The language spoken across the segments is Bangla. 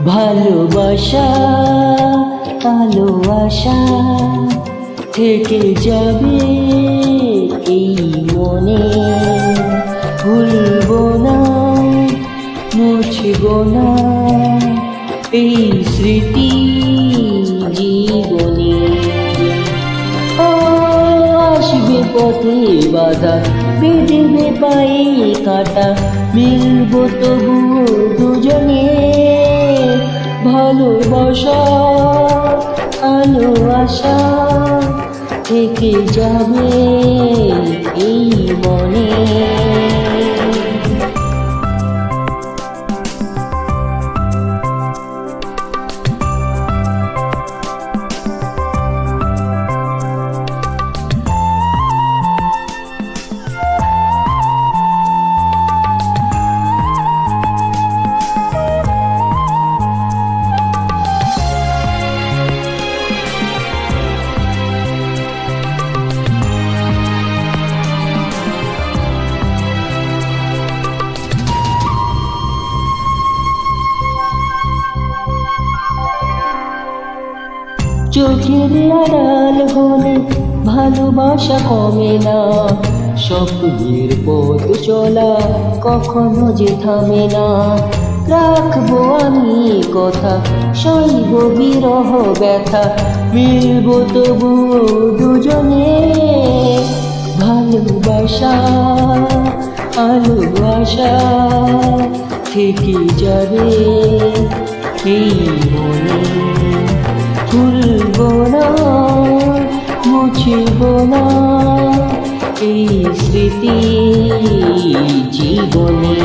ভালোবাসা আলো আশা থেকে যাবে এই মনে, ভুলবো না মুছবো না এই স্মৃতি জীবনে। আসবে পথে বাধা, বেঁধেবে পায়ে কাটা, মিলবো তবুও দুজনে। ভালোবাসা আলো আশা থেকে যাবে এই মনে। চোখের আড়াল হলে ভালোবাসা কমে না, স্বপ্নের পথ চলা কখনো যে থামে না। রাখবো আমি কথা, সইব বিরহ ব্যথা, মিলবো তবু দুজনে। ভালোবাসা আলো আশা থেকে যাবে এই মনে, ভুলবো না মুছবো না এই স্মৃতি জীবনে।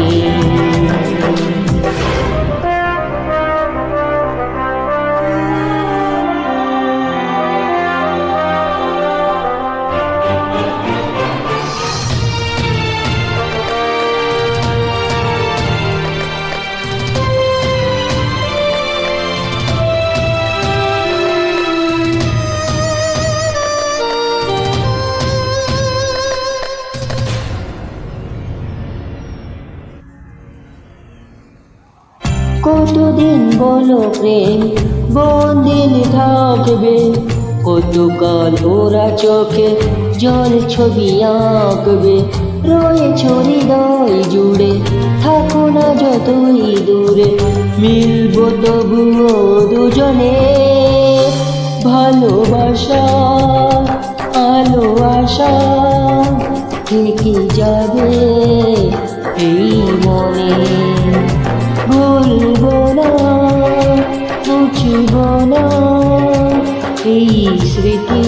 কতদিন বলো প্রেম বন্দিন থাকবে, কতকাল ওরা চোখে জল ছবি আঁকবে। রয়েছ হৃদয় জুড়ে, থাকো না যতই দূরে, মিলবো তবুও দুজনে। ভালোবাসা আলো আশা থেকে যাবে এই মনে, ভুলবো না মুছবো না এই স্মৃতি।